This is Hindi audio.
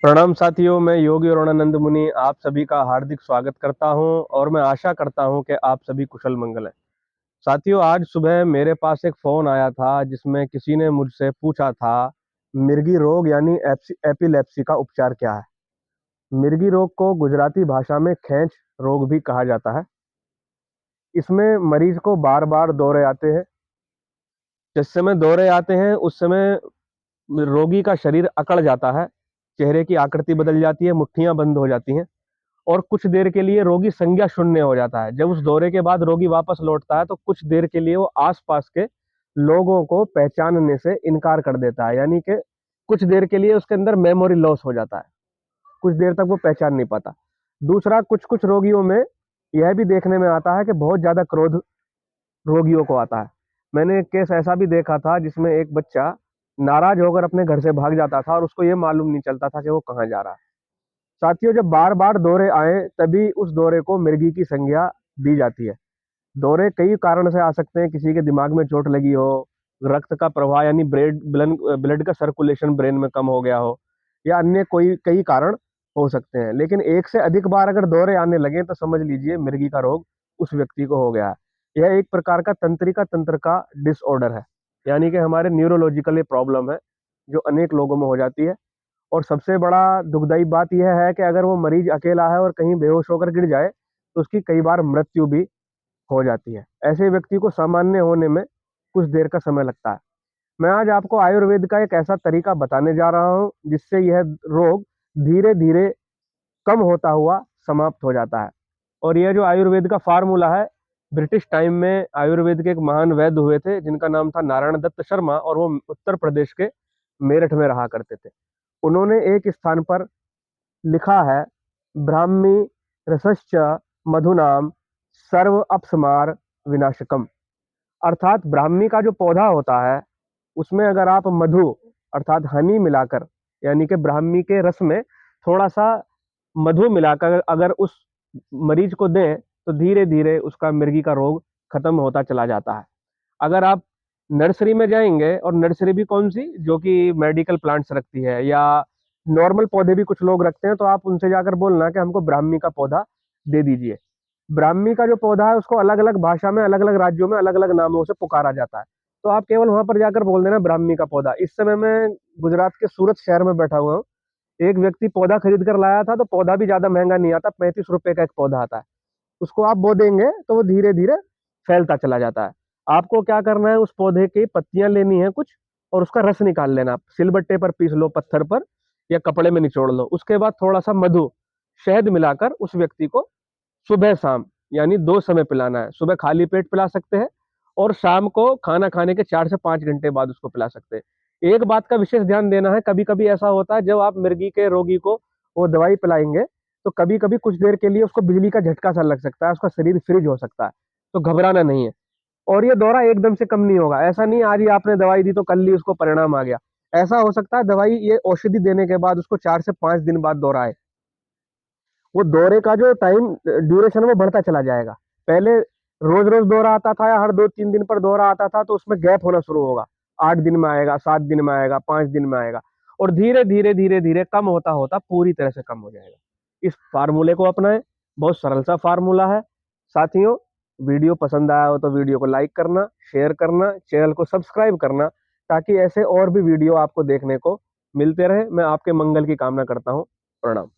प्रणाम साथियों, मैं योगी अरुणानंद मुनि आप सभी का हार्दिक स्वागत करता हूं और मैं आशा करता हूं कि आप सभी कुशल मंगल हैं। साथियों, आज सुबह मेरे पास एक फ़ोन आया था जिसमें किसी ने मुझसे पूछा था, मिर्गी रोग यानी एपिलेप्सी का उपचार क्या है? मिर्गी रोग को गुजराती भाषा में खैंच रोग भी कहा जाता है। इसमें मरीज को बार-बार दौरे आते हैं। जिस समय दौरे आते हैं, उस समय रोगी का शरीर अकड़ जाता है, चेहरे की आकृति बदल जाती है, मुट्ठियाँ बंद हो जाती हैं। और कुछ देर के लिए रोगी संज्ञा शून्य हो जाता है। जब उस दौरे के बाद रोगी वापस लौटता है तो कुछ देर के लिए वो आस-पास के लोगों को पहचानने से इनकार कर देता है। यानी कि कुछ देर के लिए उसके अंदर मेमोरी लॉस हो जाता है। कुछ देर तक वो पहचान नहीं पाता। दूसरा, कुछ-कुछ रोगियों में यह भी देखने में आता है कि बहुत ज़्यादा क्रोध रोगियों को आता है। मैंने एक केस ऐसा भी देखा था जिसमें एक बच्चा नाराज़ होकर अपने घर से भाग जाता था और उसको ये मालूम नहीं चलता था कि वो कहाँ जा रहा है। साथियों, जब बार-बार दौरे आएँ, तभी उस दौरे को मिर्गी की संज्ञा दी जाती है। दौरे कई कारण से आ सकते हैं, किसी के दिमाग में चोट लगी हो, रक्त का प्रवाह यानी ब्लड का सर्कुलेशन ब्रेन में कम हो गया हो या अन्य कोई कई कारण हो सकते हैं। लेकिन एक से अधिक बार अगर दौरे आने लगें तो समझ लीजिए मिर्गी का रोग उस व्यक्ति को हो गया है। यह एक प्रकार का तंत्रिका तंत्र का डिसऑर्डर है, यानी कि हमारे न्यूरोलॉजिकल ये प्रॉब्लम है, जो अनेक लोगों में हो जाती है। और सबसे बड़ा दुखदाई बात यह है कि अगर वो मरीज अकेला है और कहीं बेहोश होकर गिर जाए, तो उसकी कई बार मृत्यु भी हो जाती है। ऐसे व्यक्ति को सामान्य होने में कुछ देर का समय लगता है। मैं आज आपको आयुर्वेद का एक ऐसा तरीका बताने जा रहा हूँ, जिससे यह रोग धीरे-धीरे कम होता हुआ समाप्त हो जाता है। और यह जो आयुर्वेद का फ़ॉर्मूला है, ब्रिटिश टाइम में आयुर्वेद के एक महान वैद्य हुए थे, जिनका नाम था नारायण दत्त शर्मा और वो उत्तर प्रदेश के मेरठ में रहा करते थे। उन्होंने एक स्थान पर लिखा है, ब्राह्मी रसश्च मधुनाम सर्व अपस्मार विनाशकम। अर्थात ब्राह्मी का जो पौधा होता है, उसमें अगर आप मधु अर्थात हनी मिलाकर, यानी कि ब्राह्मी के रस में थोड़ा-सा मधु मिलाकर अगर उस मरीज को दें, तो धीरे-धीरे उसका मिर्गी का रोग खत्म होता चला जाता है। अगर आप नर्सरी में जाएँगे, और नर्सरी भी कौन-सी, जो कि मेडिकल प्लांट्स रखती है या नॉर्मल पौधे भी कुछ लोग रखते हैं, तो आप उनसे जाकर बोलना कि हमको ब्राह्मी का पौधा दे दीजिए। ब्राह्मी का जो पौधा है उसको अलग-अलग भाषा में, अलग-अलग राज्यों में अलग-अलग नामों से पुकारा जाता है। तो आप केवल वहाँ पर जाकर बोल देना ब्राह्मी का पौधा। इस समय मैं गुजरात के सूरत शहर में बैठा हुआ हूँ। एक व्यक्ति पौधा खरीद कर लाया था, तो पौधा भी ज़्यादा महँगा नहीं आता, ₹35 का एक पौधा आता है। उसको आप बो देंगे तो वो धीरे-धीरे फैलता चला जाता है। आपको क्या करना है, उस पौधे की पत्तियाँ लेनी है कुछ और उसका रस निकाल लेना। आप सिलबट्टे पर पीस लो, पत्थर पर या कपड़े में निचोड़ लो। उसके बाद थोड़ा-सा मधु, शहद मिलाकर उस व्यक्ति को सुबह-शाम यानी 2 समय पिलाना है। सुबह खाली पेट पिला सकते हैं और शाम को खाना खाने के 4 से 5 घंटे बाद उसको पिला सकते हैं। एक बात का विशेष ध्यान देना है, कभी-कभी ऐसा होता है जब आप मिर्गी के रोगी को वो दवाई पिलाएँगे, तो कभी-कभी कुछ देर के लिए उसको बिजली का झटका सा लग सकता है, उसका शरीर फ्रीज़ हो सकता है, तो घबराना नहीं है। और ये दौरा एकदम से कम नहीं होगा। ऐसा नहीं आज ही आपने दवाई दी तो कल ही उसको परिणाम आ गया। ऐसा हो सकता है दवाई ये औषधि देने के बाद उसको 4 से 5 दिन बाद दौरा आए। वो दौरे का जो टाइम ड्यूरेशन वो बढ़ता चला जाएगा। पहले रोज़-रोज़ दौरा आता था या हर 2-3 दिन पर दौरा आता था, तो उसमें गैप होना शुरू होगा। 8 दिन में आएगा, 7 दिन में आएगा, 5 दिन में आएगा और धीरे-धीरे, धीरे-धीरे कम होता-होता पूरी तरह से कम हो जाएगा। इस फ़ॉर्मूले को अपनाएँ, बहुत सरल सा फ़ॉर्मूला है। साथियों, वीडियो पसंद आया हो तो वीडियो को लाइक करना, शेयर करना, चैनल को सब्सक्राइब करना, ताकि ऐसे और भी वीडियो आपको देखने को मिलते रहें। मैं आपके मंगल की कामना करता हूँ। प्रणाम।